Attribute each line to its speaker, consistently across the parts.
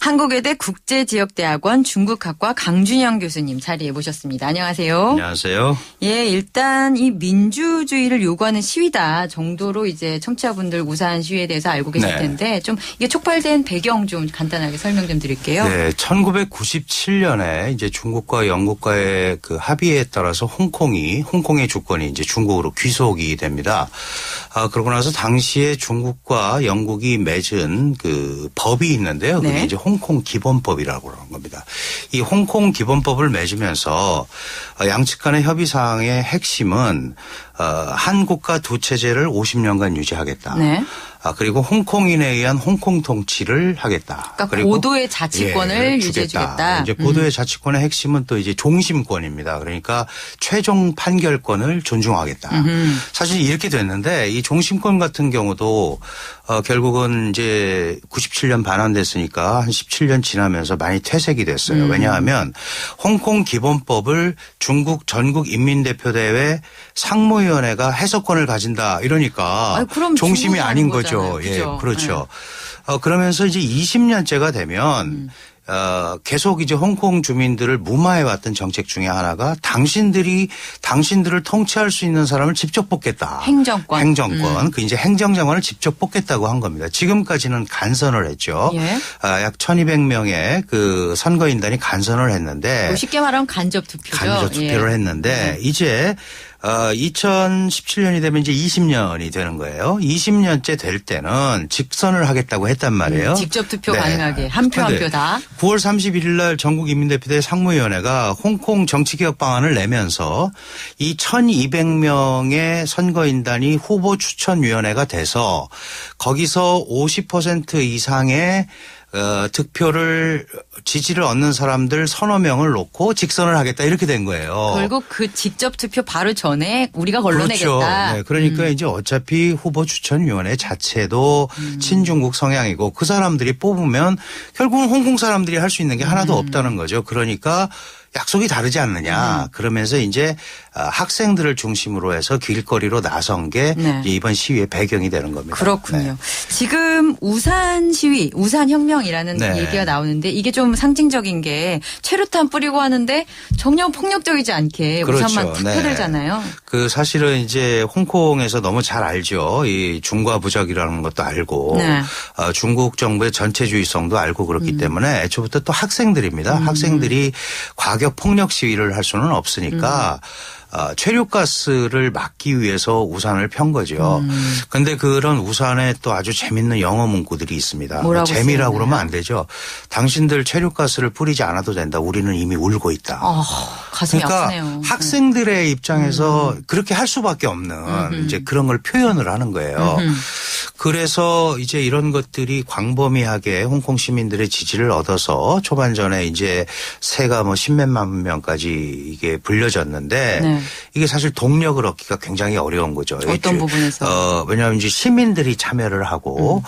Speaker 1: 한국외대 국제지역대학원 중국학과 강준영 교수님 자리에 모셨습니다. 안녕하세요.
Speaker 2: 안녕하세요.
Speaker 1: 예, 일단 이 민주주의를 요구하는 시위다 정도로 이제 청취자분들 우산 시위에 대해서 알고 계실 텐데 좀 이게 촉발된 배경 좀 간단하게 설명 좀 드릴게요.
Speaker 2: 네, 1997년에 이제 중국과 영국과의 그 합의에 따라서 홍콩의 주권이 이제 중국으로 귀속이 됩니다. 그러고 나서 당시에 중국과 영국이 맺은 그 법이 있는데요. 그게
Speaker 1: 네.
Speaker 2: 이제 홍콩 기본법이라고 하는 겁니다. 이 홍콩 기본법을 맺으면서 양측 간의 협의 사항의 핵심은 한 국가 두 체제를 50년간 유지하겠다.
Speaker 1: 네.
Speaker 2: 그리고 홍콩인에 의한 홍콩 통치를 하겠다.
Speaker 1: 그러니까
Speaker 2: 그리고
Speaker 1: 고도의 자치권을 유지해주겠다.
Speaker 2: 이제 고도의 자치권의 핵심은 또 이제 종심권입니다. 그러니까 최종 판결권을 존중하겠다. 사실 이렇게 됐는데 이 종심권 같은 경우도 결국은 이제 97년 반환됐으니까 한 17년 지나면서 많이 퇴색이 됐어요. 왜냐하면 홍콩 기본법을 중국 전국인민대표대회 상무위원회가 해석권을 가진다 이러니까
Speaker 1: 그럼
Speaker 2: 종심이 아닌 거죠.
Speaker 1: 예,
Speaker 2: 그렇죠. 그러면서 이제 20년째가 되면 계속 이제 홍콩 주민들을 무마해왔던 정책 중에 하나가 당신들을 통치할 수 있는 사람을 직접 뽑겠다. 행정권. 그 이제 행정장관을 직접 뽑겠다고 한 겁니다. 지금까지는 간선을 했죠.
Speaker 1: 예.
Speaker 2: 약 1200명의 그 선거인단이 간선을 했는데.
Speaker 1: 뭐 쉽게 말하면 간접 투표죠.
Speaker 2: 간접 투표를 했는데 이제 2017년이 되면 이제 20년이 되는 거예요. 20년째 될 때는 직선을 하겠다고 했단 말이에요.
Speaker 1: 직접 투표 가능하게 한 표 한 표 다.
Speaker 2: 9월 31일 날 전국인민대표대 상무위원회가 홍콩 정치개혁 방안을 내면서 이 1200명의 선거인단이 후보 추천위원회가 돼서 거기서 50% 이상의 득표를 지지를 얻는 사람들 서너 명을 놓고 직선을 하겠다 이렇게 된 거예요.
Speaker 1: 결국 그 직접 투표 바로 전에 우리가 걸러내겠다.
Speaker 2: 그렇죠. 네, 그러니까 이제 어차피 후보 추천위원회 자체도 친중국 성향이고 그 사람들이 뽑으면 결국은 홍콩 사람들이 할 수 있는 게 하나도 없다는 거죠. 그러니까 약속이 다르지 않느냐. 그러면서 이제 학생들을 중심으로 해서 길거리로 나선 게 이번 시위의 배경이 되는 겁니다.
Speaker 1: 그렇군요.
Speaker 2: 네.
Speaker 1: 지금 우산 시위, 우산혁명이라는 얘기가 나오는데 이게 좀 상징적인 게 최루탄 뿌리고 하는데 전혀 폭력적이지 않게
Speaker 2: 그렇죠.
Speaker 1: 우산만 탁 펴들잖아요.
Speaker 2: 그 사실은 이제 홍콩에서 너무 잘 알죠. 이 중과부적이라는 것도 알고 중국 정부의 전체주의성도 알고 그렇기 때문에 애초부터 또 학생들입니다. 학생들이 과격 폭력 시위를 할 수는 없으니까 최루가스를 막기 위해서 우산을 편 거죠. 그런데 그런 우산에 또 아주 재밌는 영어 문구들이 있습니다. 재미라고 그러면 안 되죠. 당신들 최루가스를 뿌리지 않아도 된다. 우리는 이미 울고 있다.
Speaker 1: 가슴이
Speaker 2: 그러니까
Speaker 1: 아프네요.
Speaker 2: 학생들의 입장에서 그렇게 할 수밖에 없는 이제 그런 걸 표현을 하는 거예요. 그래서 이제 이런 것들이 광범위하게 홍콩 시민들의 지지를 얻어서 초반전에 이제 새가 뭐 10몇만 명까지 이게 불려졌는데 이게 사실 동력을 얻기가 굉장히 어려운 거죠.
Speaker 1: 어떤 부분에서?
Speaker 2: 왜냐하면 이제 시민들이 참여를 하고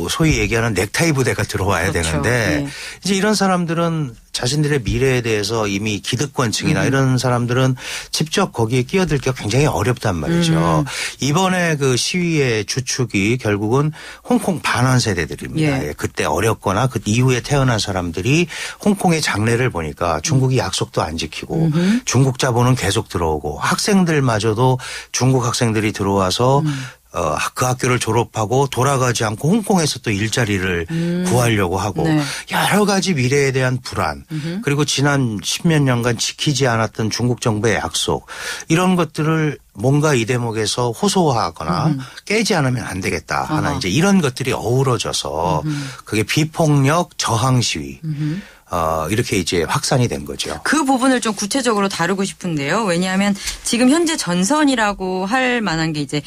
Speaker 2: 소위 얘기하는 넥타이 부대가 들어와야 되는데 이제 이런 사람들은 자신들의 미래에 대해서 이미 기득권층이나 이런 사람들은 직접 거기에 끼어들기가 굉장히 어렵단 말이죠. 이번에 그 시위의 주축이 결국은 홍콩 반환 세대들입니다. 그때 어렸거나 그 이후에 태어난 사람들이 홍콩의 장래를 보니까 중국이 약속도 안 지키고 중국 자본은 계속 들어오고 학생들마저도 중국 학생들이 들어와서 그 학교를 졸업하고 돌아가지 않고 홍콩에서 또 일자리를 구하려고 하고 여러 가지 미래에 대한 불안 그리고 지난 10몇 년간 지키지 않았던 중국 정부의 약속 이런 것들을 뭔가 이 대목에서 호소하거나 깨지 않으면 안 되겠다 하는 이제 이런 것들이 어우러져서 그게 비폭력 저항 시위 이렇게 이제 확산이 된 거죠.
Speaker 1: 그 부분을 좀 구체적으로 다루고 싶은데요. 왜냐하면 지금 현재 전선이라고 할 만한 게 이제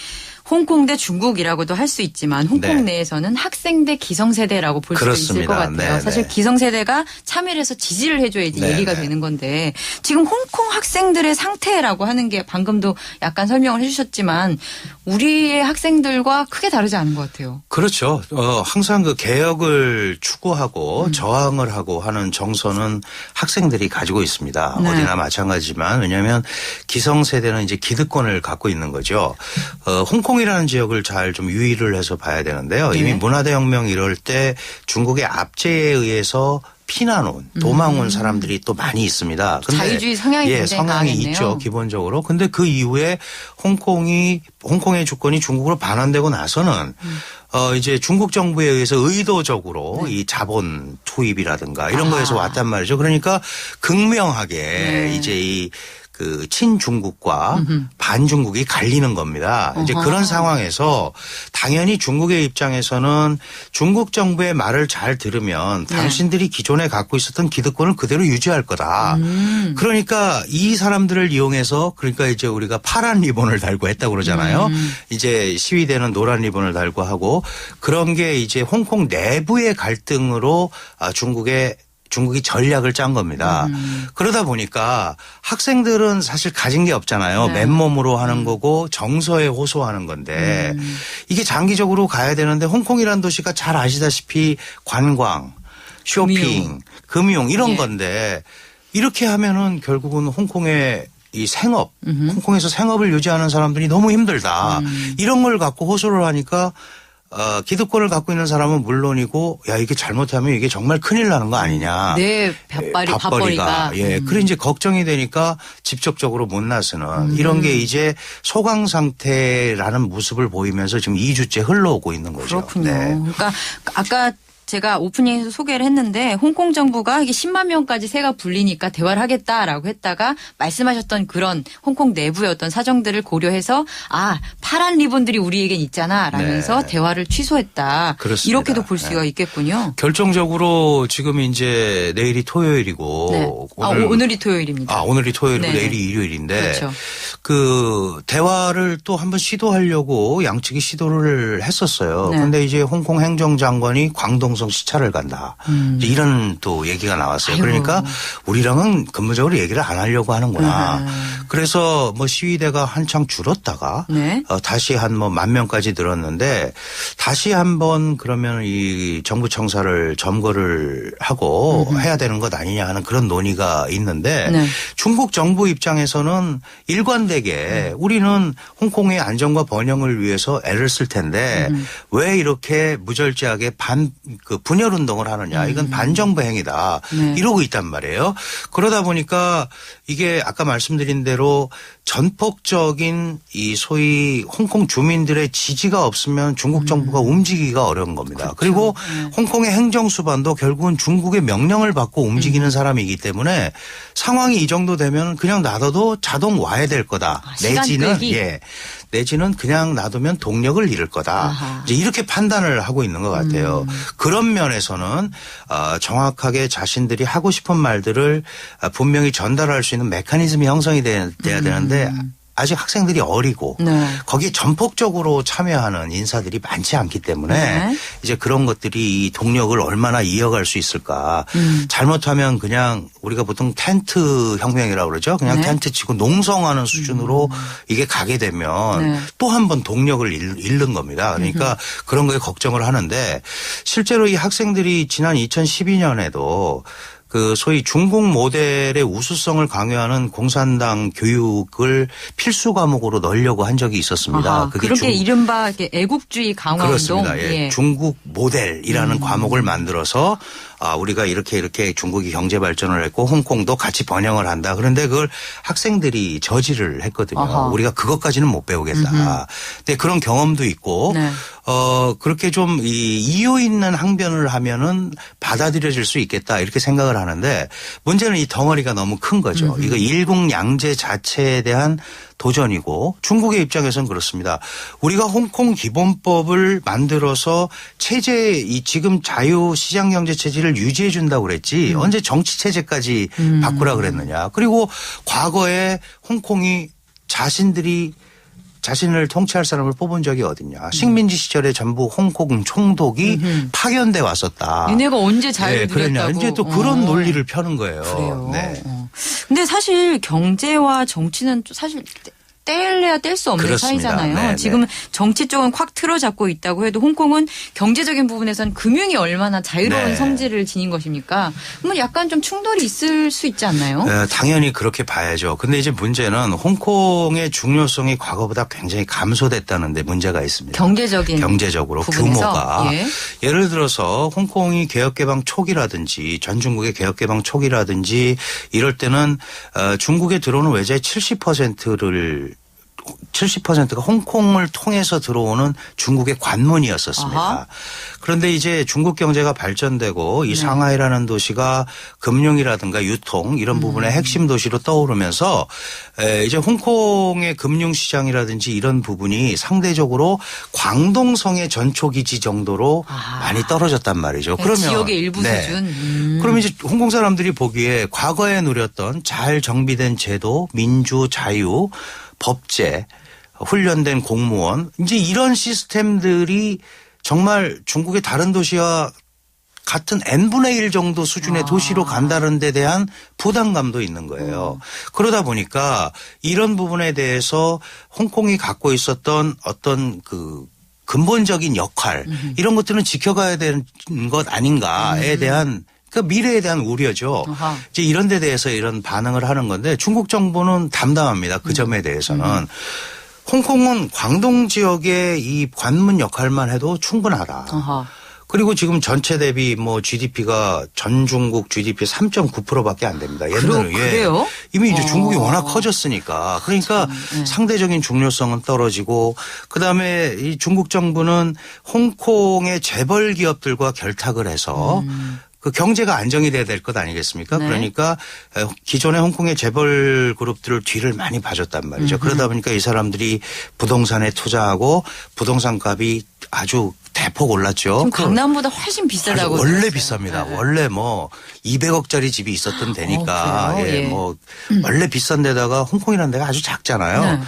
Speaker 1: 홍콩 대 중국이라고도 할 수 있지만 홍콩 내에서는 학생 대 기성세대라고 볼 수도 있을 것 같아요. 사실 기성세대가 참여를 해서 지지를 해줘야지 얘기가 되는 건데 지금 홍콩 학생들의 상태라고 하는 게 방금도 약간 잠깐 설명을 해주셨지만 우리의 학생들과 크게 다르지 않은 것 같아요.
Speaker 2: 그렇죠. 항상 그 개혁을 추구하고 저항을 하고 하는 정서는 학생들이 가지고 있습니다.
Speaker 1: 네.
Speaker 2: 어디나 마찬가지지만 왜냐하면 기성세대는 이제 기득권을 갖고 있는 거죠. 홍콩이라는 지역을 잘 좀 유의를 해서 봐야 되는데요. 이미
Speaker 1: 네.
Speaker 2: 문화대혁명 이럴 때 중국의 압제에 의해서 피난 온, 도망 온 사람들이 또 많이 있습니다. 근데
Speaker 1: 자유주의 성향이 굉장히
Speaker 2: 성향이
Speaker 1: 강하겠네요.
Speaker 2: 있죠, 기본적으로. 근데 그 이후에 홍콩의 주권이 중국으로 반환되고 나서는 이제 중국 정부에 의해서 의도적으로 이 자본 투입이라든가 이런 거에서 왔단 말이죠. 그러니까 극명하게 이제 그 친중국과 반중국이 갈리는 겁니다. 이제 그런 상황에서 당연히 중국의 입장에서는 중국 정부의 말을 잘 들으면 당신들이 기존에 갖고 있었던 기득권을 그대로 유지할 거다. 그러니까 이 사람들을 이용해서 그러니까 이제 우리가 파란 리본을 달고 했다고 그러잖아요. 이제 시위대는 노란 리본을 달고 하고 그런 게 이제 홍콩 내부의 갈등으로 중국이 전략을 짠 겁니다. 그러다 보니까 학생들은 사실 가진 게 없잖아요. 맨몸으로 하는 거고 정서에 호소하는 건데 이게 장기적으로 가야 되는데 홍콩이라는 도시가 잘 아시다시피 관광, 쇼핑, 금융 이런 건데 이렇게 하면은 결국은 홍콩의 이 생업, 홍콩에서 생업을 유지하는 사람들이 너무 힘들다. 이런 걸 갖고 호소를 하니까 기득권을 갖고 있는 사람은 물론이고 야 이게 잘못하면 이게 정말 큰일 나는 거 아니냐.
Speaker 1: 네. 밥벌이가.
Speaker 2: 예. 그래 이제 걱정이 되니까 직접적으로 못 나서는 이런 게 이제 소강 상태라는 모습을 보이면서 지금 2주째 흘러오고 있는 거죠.
Speaker 1: 그렇군요.
Speaker 2: 네.
Speaker 1: 그러니까 아까 제가 오프닝에서 소개를 했는데 홍콩 정부가 이게 10만 명까지 세가 불리니까 대화를 하겠다라고 했다가 말씀하셨던 그런 홍콩 내부의 어떤 사정들을 고려해서 파란 리본들이 우리에겐 있잖아 라면서 대화를 취소했다.
Speaker 2: 그렇습니다.
Speaker 1: 이렇게도 볼 수가 있겠군요.
Speaker 2: 결정적으로 지금 이제 내일이 토요일이고
Speaker 1: 오늘이 토요일입니다.
Speaker 2: 오늘이 토요일이고
Speaker 1: 네네.
Speaker 2: 내일이 일요일인데
Speaker 1: 그렇죠.
Speaker 2: 그 대화를 또 한번 시도하려고 양측이 시도를 했었어요. 그런데 이제 홍콩 행정장관이 광동성 시찰을 간다. 이제 이런 또 얘기가 나왔어요.
Speaker 1: 아이고.
Speaker 2: 그러니까 우리랑은 근본적으로 얘기를 안 하려고 하는구나. 그래서 뭐 시위대가 한창 줄었다가 다시 한 뭐 10,000명까지 늘었는데 다시 한번 그러면 이 정부 청사를 점거를 하고 해야 되는 것 아니냐 하는 그런 논의가 있는데 중국 정부 입장에서는 일관되게 우리는 홍콩의 안정과 번영을 위해서 애를 쓸 텐데 왜 이렇게 무절제하게 분열 운동을 하느냐. 이건 반정부 행위다. 이러고 있단 말이에요. 그러다 보니까 이게 아까 말씀드린 대로 전폭적인 이 소위 홍콩 주민들의 지지가 없으면 중국 정부가 움직이기가 어려운 겁니다.
Speaker 1: 그렇죠.
Speaker 2: 그리고 홍콩의 행정수반도 결국은 중국의 명령을 받고 움직이는 사람이기 때문에 상황이 이 정도 되면 그냥 놔둬도 자동 와야 될 거다. 내지는 그냥 놔두면 동력을 잃을 거다. 이제 이렇게 판단을 하고 있는 것 같아요. 그런 면에서는 정확하게 자신들이 하고 싶은 말들을 분명히 전달할 수 있는 메커니즘이 형성이 돼야 되는데 아직 학생들이 어리고 거기에 전폭적으로 참여하는 인사들이 많지 않기 때문에 이제 그런 것들이 이 동력을 얼마나 이어갈 수 있을까. 잘못하면 그냥 우리가 보통 텐트 혁명이라고 그러죠. 그냥 텐트 치고 농성하는 수준으로 이게 가게 되면 또 한 번 동력을 잃는 겁니다. 그러니까 그런 거에 걱정을 하는데 실제로 이 학생들이 지난 2012년에도 그 소위 중국 모델의 우수성을 강요하는 공산당 교육을 필수 과목으로 넣으려고 한 적이 있었습니다.
Speaker 1: 그렇게 이른바 애국주의 강화 운동.
Speaker 2: 그렇습니다. 예. 중국 모델이라는 과목을 만들어서 우리가 이렇게 중국이 경제 발전을 했고 홍콩도 같이 번영을 한다. 그런데 그걸 학생들이 저지를 했거든요. 우리가 그것까지는 못 배우겠다. 근데 그런 경험도 있고 그렇게 좀 이유 있는 항변을 하면은 받아들여질 수 있겠다 이렇게 생각을 하는데 문제는 이 덩어리가 너무 큰 거죠. 이거 일국양제 자체에 대한 도전이고 중국의 입장에서는 그렇습니다. 우리가 홍콩 기본법을 만들어서 이 지금 자유시장 경제 체제를 유지해 준다고 그랬지 언제 정치 체제까지 바꾸라 그랬느냐. 그리고 과거에 홍콩이 자신을 통치할 사람을 뽑은 적이 어딨냐. 식민지 시절에 전부 홍콩 총독이 파견돼 왔었다.
Speaker 1: 얘네가 언제 자유를 누렸다고.
Speaker 2: 이제 또 그런 논리를 펴는 거예요.
Speaker 1: 그래요.
Speaker 2: 네.
Speaker 1: 근데 사실 경제와 정치는 사실 뗄래야 뗄 수 없는
Speaker 2: 그렇습니다.
Speaker 1: 사이잖아요.
Speaker 2: 네,
Speaker 1: 지금 정치 쪽은 확 틀어잡고 있다고 해도 홍콩은 경제적인 부분에선 금융이 얼마나 자유로운
Speaker 2: 네.
Speaker 1: 성질을 지닌 것입니까? 그러면 약간 좀 충돌이 있을 수 있지 않나요?
Speaker 2: 당연히 그렇게 봐야죠. 근데 이제 문제는 홍콩의 중요성이 과거보다 굉장히 감소됐다는 데 문제가 있습니다. 경제적으로
Speaker 1: 부분에서?
Speaker 2: 규모가.
Speaker 1: 예.
Speaker 2: 예를 들어서 홍콩이 개혁개방 초기라든지 전 중국의 개혁개방 초기라든지 이럴 때는 중국에 들어오는 외자의 70%가 홍콩을 통해서 들어오는 중국의 관문이었었습니다.
Speaker 1: 아하.
Speaker 2: 그런데 이제 중국 경제가 발전되고 이 상하이라는 도시가 금융이라든가 유통 이런 부분의 핵심 도시로 떠오르면서 이제 홍콩의 금융시장이라든지 이런 부분이 상대적으로 광동성의 전초기지 정도로 많이 떨어졌단 말이죠. 그러면
Speaker 1: 지역의 일부 수준.
Speaker 2: 그러면 이제 홍콩 사람들이 보기에 과거에 누렸던 잘 정비된 제도, 민주, 자유, 법제, 훈련된 공무원 이제 이런 시스템들이 정말 중국의 다른 도시와 같은 n분의 1 정도 수준의 도시로 간다는 데 대한 부담감도 있는 거예요. 그러다 보니까 이런 부분에 대해서 홍콩이 갖고 있었던 어떤 그 근본적인 역할 이런 것들은 지켜가야 되는 것 아닌가에 대한 그 미래에 대한 우려죠. 이제 이런 데 대해서 이런 반응을 하는 건데 중국 정부는 담담합니다. 그 점에 대해서는. 홍콩은 광동 지역의 이 관문 역할만 해도 충분하다. 그리고 지금 전체 대비 뭐 GDP가 전 중국 GDP 3.9%밖에 안 됩니다. 옛날에
Speaker 1: 그래요?
Speaker 2: 이미 이제 중국이 워낙 커졌으니까. 그러니까 상대적인 중요성은 떨어지고 그다음에 이 중국 정부는 홍콩의 재벌 기업들과 결탁을 해서 그 경제가 안정이 돼야 될 것 아니겠습니까?
Speaker 1: 네.
Speaker 2: 그러니까 기존의 홍콩의 재벌 그룹들을 뒤를 많이 봐줬단 말이죠. 그러다 보니까 이 사람들이 부동산에 투자하고 부동산 값이 아주 대폭 올랐죠.
Speaker 1: 지금 강남보다 훨씬 비싸다고.
Speaker 2: 원래 비쌉니다. 원래 뭐 200억짜리 집이 있었던 데니까 뭐 원래 비싼 데다가 홍콩이라는 데가 아주 작잖아요.
Speaker 1: 네.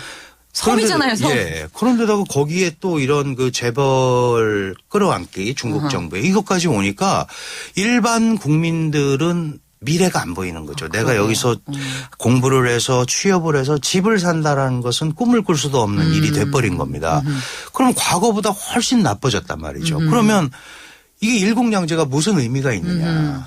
Speaker 1: 섬이잖아요, 섬.
Speaker 2: 예. 그런데다가 거기에 또 이런 그 재벌 끌어안기 중국 정부에 이것까지 오니까 일반 국민들은 미래가 안 보이는 거죠. 내가 여기서 공부를 해서 취업을 해서 집을 산다라는 것은 꿈을 꿀 수도 없는 일이 돼버린 겁니다. 그럼 과거보다 훨씬 나빠졌단 말이죠. 그러면 이게 일국양제가 무슨 의미가 있느냐.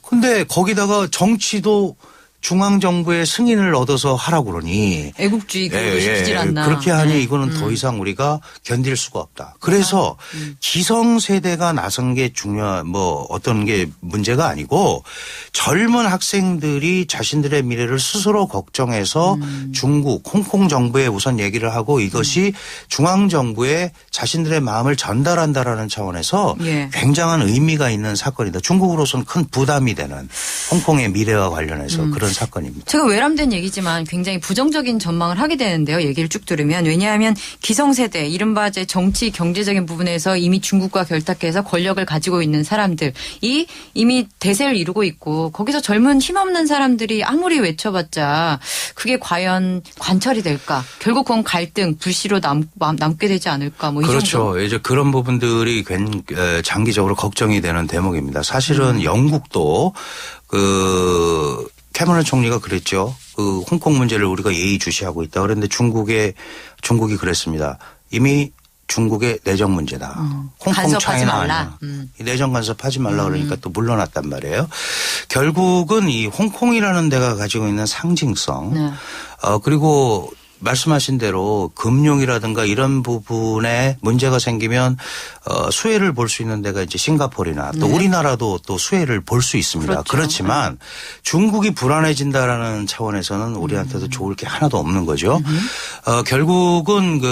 Speaker 2: 근데 거기다가 정치도 중앙정부의 승인을 얻어서 하라고 그러니.
Speaker 1: 애국주의 그렇게 시키질 않나.
Speaker 2: 그렇게 하니 이거는 더 이상 우리가 견딜 수가 없다. 그래서 기성세대가 나선 게 뭐 어떤 게 문제가 아니고 젊은 학생들이 자신들의 미래를 스스로 걱정해서 중국, 홍콩 정부에 우선 얘기를 하고 이것이 중앙정부에 자신들의 마음을 전달한다라는 차원에서 굉장한 의미가 있는 사건이다. 중국으로서는 큰 부담이 되는 홍콩의 미래와 관련해서 그런 사건입니다.
Speaker 1: 제가 외람된 얘기지만 굉장히 부정적인 전망을 하게 되는데요. 얘기를 쭉 들으면. 왜냐하면 기성세대 이른바 이제 정치 경제적인 부분에서 이미 중국과 결탁해서 권력을 가지고 있는 사람들이 이미 대세를 이루고 있고 거기서 젊은 힘없는 사람들이 아무리 외쳐봤자 그게 과연 관철이 될까. 결국 그건 갈등 불씨로 남게 되지 않을까. 뭐 이
Speaker 2: 그렇죠.
Speaker 1: 정도.
Speaker 2: 이제 그런 부분들이 장기적으로 걱정이 되는 대목입니다. 사실은 영국도 캐머런 총리가 그랬죠. 그 홍콩 문제를 우리가 예의주시하고 있다. 그런데 중국이 그랬습니다. 이미 중국의 내정 문제다. 홍콩 차이나 아니야. 내정 간섭하지 말라 그러니까 또 물러났단 말이에요. 결국은 이 홍콩이라는 데가 가지고 있는 상징성 그리고 말씀하신 대로 금융이라든가 이런 부분에 문제가 생기면 수혜를 볼 수 있는 데가 이제 싱가포르나 또 우리나라도 또 수혜를 볼 수 있습니다.
Speaker 1: 그렇죠.
Speaker 2: 그렇지만 중국이 불안해진다라는 차원에서는 우리한테도 좋을 게 하나도 없는 거죠. 결국은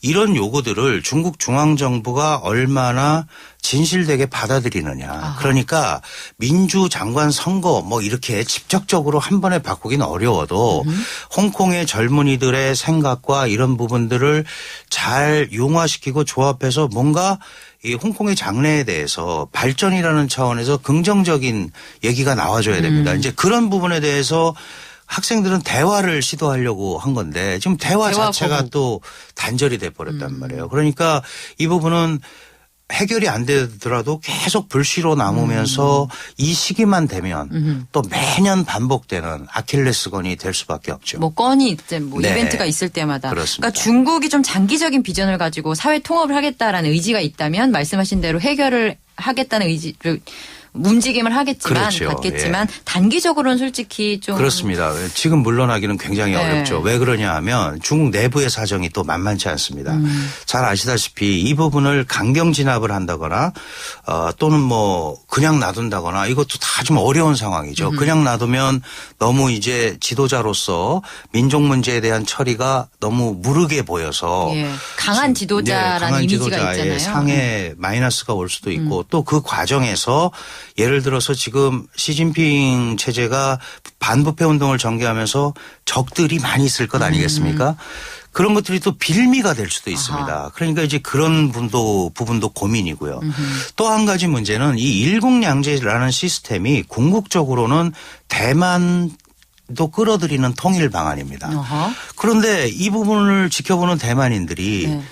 Speaker 2: 이런 요구들을 중국 중앙정부가 얼마나 진실되게 받아들이느냐. 그러니까 민주장관 선거 뭐 이렇게 직접적으로 한 번에 바꾸기는 어려워도 홍콩의 젊은이들의 생각과 이런 부분들을 잘 융화시키고 조합해서 뭔가 이 홍콩의 장래에 대해서 발전이라는 차원에서 긍정적인 얘기가 나와줘야 됩니다. 이제 그런 부분에 대해서 학생들은 대화를 시도하려고 한 건데 지금 대화 자체가 또 단절이 돼 버렸단 말이에요. 그러니까 이 부분은 해결이 안 되더라도 계속 불씨로 남으면서 이 시기만 되면 또 매년 반복되는 아킬레스건이 될 수밖에 없죠.
Speaker 1: 뭐 건이 이제 뭐
Speaker 2: 네.
Speaker 1: 이벤트가 있을 때마다.
Speaker 2: 그렇습니다.
Speaker 1: 그러니까 중국이 좀 장기적인 비전을 가지고 사회 통합을 하겠다라는 의지가 있다면 말씀하신 대로 해결을 하겠다는 의지를 움직임을 하겠지만
Speaker 2: 그렇죠.
Speaker 1: 갖겠지만 단기적으로는 솔직히 좀
Speaker 2: 그렇습니다. 지금 물러나기는 굉장히
Speaker 1: 네.
Speaker 2: 어렵죠. 왜 그러냐 하면 중국 내부의 사정이 또 만만치 않습니다. 잘 아시다시피 이 부분을 강경 진압을 한다거나 또는 뭐 그냥 놔둔다거나 이것도 다 좀 어려운 상황이죠. 그냥 놔두면 너무 이제 지도자로서 민족 문제에 대한 처리가 너무 무르게 보여서
Speaker 1: 예. 강한 지도자라는
Speaker 2: 강한
Speaker 1: 이미지가
Speaker 2: 지도자의
Speaker 1: 있잖아요.
Speaker 2: 상에 마이너스가 올 수도 있고 또 그 과정에서 예를 들어서 지금 시진핑 체제가 반부패 운동을 전개하면서 적들이 많이 있을 것 아니겠습니까? 그런 것들이 또 빌미가 될 수도 있습니다.
Speaker 1: 아하.
Speaker 2: 그러니까 이제 그런 부분도 고민이고요. 또 한 가지 문제는 이 일국양제라는 시스템이 궁극적으로는 대만도 끌어들이는 통일 방안입니다.
Speaker 1: 어허.
Speaker 2: 그런데 이 부분을 지켜보는 대만인들이
Speaker 1: 네.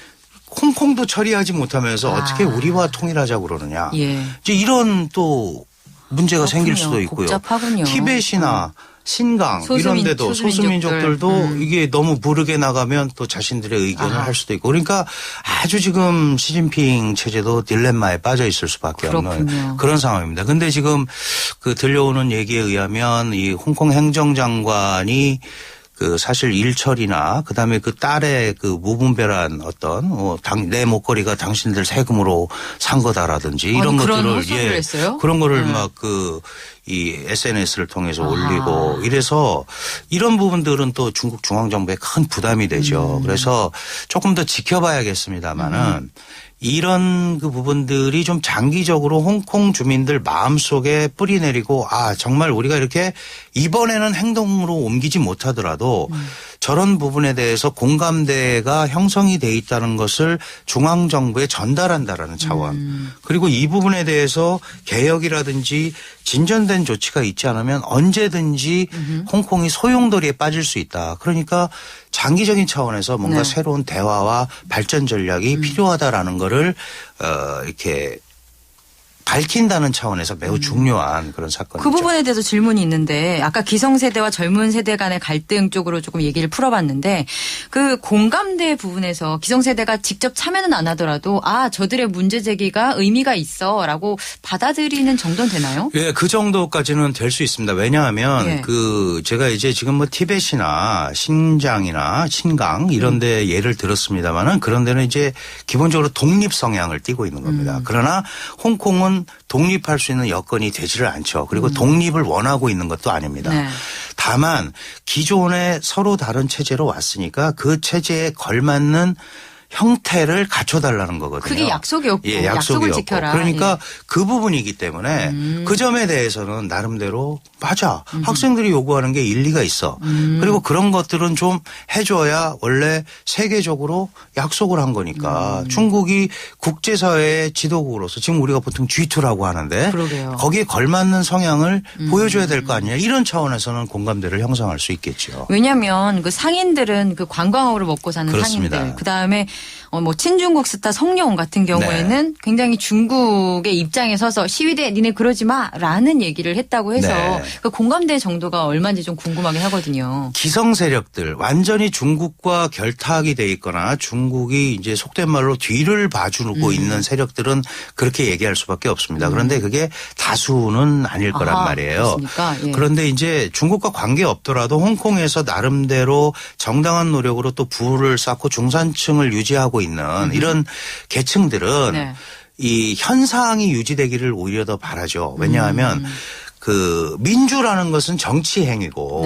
Speaker 2: 홍콩도 처리하지 못하면서 어떻게 우리와 통일하자고 그러느냐.
Speaker 1: 예.
Speaker 2: 이제 이런 또 문제가
Speaker 1: 그렇군요.
Speaker 2: 생길 수도 있고요.
Speaker 1: 복잡하군요.
Speaker 2: 티벳이나 신강 이런 데도 소수민족들도 이게 너무 무르게 나가면 또 자신들의 의견을 할 수도 있고 그러니까 아주 지금 시진핑 체제도 딜레마에 빠져 있을 수밖에 없는
Speaker 1: 그렇군요.
Speaker 2: 그런 상황입니다. 근데 지금 그 들려오는 얘기에 의하면 이 홍콩 행정장관이 그 사실 일처리나 그다음에 그 딸의 그 무분별한 어떤 내 목걸이가 당신들 세금으로 산 거다라든지 이런
Speaker 1: 그런
Speaker 2: 것들을
Speaker 1: 호소를 했어요?
Speaker 2: 그런 거를 막 이 SNS를 통해서 올리고 이래서 이런 부분들은 또 중국 중앙정부에 큰 부담이 되죠. 그래서 조금 더 지켜봐야겠습니다만은 이런 그 부분들이 좀 장기적으로 홍콩 주민들 마음속에 뿌리 내리고 정말 우리가 이렇게 이번에는 행동으로 옮기지 못하더라도 저런 부분에 대해서 공감대가 형성이 돼 있다는 것을 중앙정부에 전달한다라는 차원. 그리고 이 부분에 대해서 개혁이라든지 진전된 조치가 있지 않으면 언제든지 홍콩이 소용돌이에 빠질 수 있다. 그러니까 장기적인 차원에서 뭔가 새로운 대화와 발전 전략이 필요하다라는 거를 이렇게 밝힌다는 차원에서 매우 중요한 그런 사건이죠.
Speaker 1: 그 부분에 대해서 질문이 있는데 아까 기성세대와 젊은 세대 간의 갈등 쪽으로 조금 얘기를 풀어봤는데 그 공감대 부분에서 기성세대가 직접 참여는 안 하더라도 저들의 문제 제기가 의미가 있어라고 받아들이는 정도는 되나요?
Speaker 2: 예, 그 정도까지는 될 수 있습니다. 왜냐하면 제가 이제 지금 뭐 티벳이나 신장이나 신강 이런 데 예를 들었습니다만은 그런 데는 이제 기본적으로 독립 성향을 띠고 있는 겁니다. 그러나 홍콩은 독립할 수 있는 여건이 되지를 않죠. 그리고 독립을 원하고 있는 것도 아닙니다.
Speaker 1: 네.
Speaker 2: 다만 기존에 서로 다른 체제로 왔으니까 그 체제에 걸맞는 형태를 갖춰달라는 거거든요.
Speaker 1: 그게 약속이었고
Speaker 2: 예,
Speaker 1: 약속을 지켜라.
Speaker 2: 그러니까 그 부분이기 때문에 그 점에 대해서는 나름대로 맞아. 학생들이 요구하는 게 일리가 있어. 그리고 그런 것들은 좀 해줘야 원래 세계적으로 약속을 한 거니까 중국이 국제사회의 지도국으로서 지금 우리가 보통 G2라고 하는데
Speaker 1: 그러게요.
Speaker 2: 거기에 걸맞는 성향을 보여줘야 될 거 아니냐. 이런 차원에서는 공감대를 형성할 수 있겠죠.
Speaker 1: 왜냐하면 그 상인들은 그 관광업으로 먹고 사는
Speaker 2: 그렇습니다.
Speaker 1: 상인들 그다음에 뭐 친중국 스타 성룡 같은 경우에는 굉장히 중국의 입장에 서서 시위대 니네 그러지 마라는 얘기를 했다고 해서 그 공감대 정도가 얼마인지 좀 궁금하긴 하거든요.
Speaker 2: 기성 세력들 완전히 중국과 결탁이 돼 있거나 중국이 이제 속된 말로 뒤를 봐주고 있는 세력들은 그렇게 얘기할 수밖에 없습니다. 그런데 그게 다수는 아닐 거란 말이에요.
Speaker 1: 그렇습니까? 예.
Speaker 2: 그런데 이제 중국과 관계 없더라도 홍콩에서 나름대로 정당한 노력으로 또 부를 쌓고 중산층을 유지하고 있는 이런 계층들은 이 현상이 유지되기를 오히려 더 바라죠. 왜냐하면 그 민주라는 것은 정치 행위고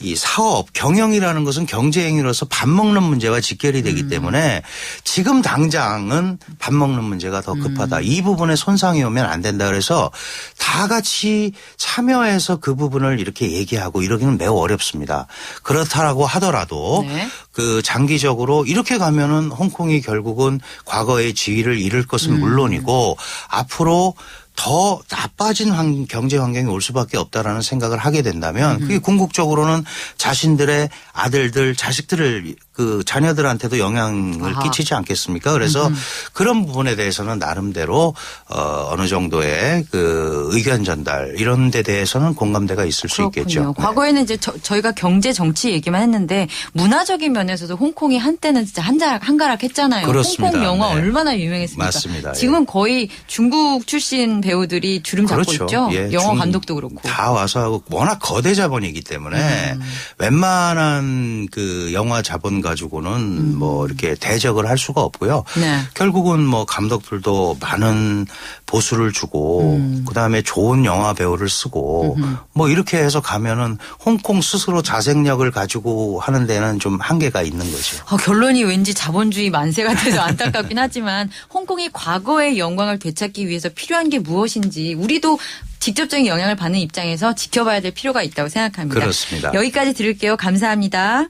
Speaker 2: 이 사업, 경영이라는 것은 경제 행위로서 밥 먹는 문제와 직결이 되기 때문에 지금 당장은 밥 먹는 문제가 더 급하다. 이 부분에 손상이 오면 안 된다. 그래서 다 같이 참여해서 그 부분을 이렇게 얘기하고 이러기는 매우 어렵습니다. 그렇다라고 하더라도 그 장기적으로 이렇게 가면은 홍콩이 결국은 과거의 지위를 잃을 것은 물론이고 앞으로 더 나빠진 경제 환경이 올 수밖에 없다라는 생각을 하게 된다면 그게 궁극적으로는 자신들의 아들들, 자식들을 그 자녀들한테도 영향을 끼치지 않겠습니까? 그래서 그런 부분에 대해서는 나름대로 어느 정도의 그 의견 전달 이런 데 대해서는 공감대가 있을 수 있겠죠.
Speaker 1: 과거에는 이제 저희가 경제 정치 얘기만 했는데 문화적인 면에서도 홍콩이 한때는 진짜 한가락했잖아요.
Speaker 2: 그렇습니다.
Speaker 1: 홍콩 영화
Speaker 2: 네.
Speaker 1: 얼마나 유명했습니까?
Speaker 2: 맞습니다.
Speaker 1: 지금은 거의 중국 출신 배우들이 주름 잡고
Speaker 2: 그렇죠.
Speaker 1: 있죠.
Speaker 2: 예,
Speaker 1: 영화 감독도 그렇고.
Speaker 2: 다 와서 하고 워낙 거대 자본이기 때문에 웬만한 그 영화 자본 가지고는 뭐 이렇게 대적을 할 수가 없고요.
Speaker 1: 네.
Speaker 2: 결국은 뭐 감독들도 많은 보수를 주고 그다음에 좋은 영화 배우를 쓰고 뭐 이렇게 해서 가면은 홍콩 스스로 자생력을 가지고 하는 데는 좀 한계가 있는 거죠.
Speaker 1: 결론이 왠지 자본주의 만세가 돼서 안타깝긴 하지만 홍콩이 과거의 영광을 되찾기 위해서 필요한 게 무엇인지 우리도 직접적인 영향을 받는 입장에서 지켜봐야 될 필요가 있다고 생각합니다.
Speaker 2: 그렇습니다.
Speaker 1: 여기까지 들을게요. 감사합니다.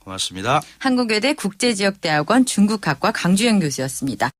Speaker 2: 고맙습니다.
Speaker 1: 한국외대 국제지역대학원 중국학과 강주영 교수였습니다.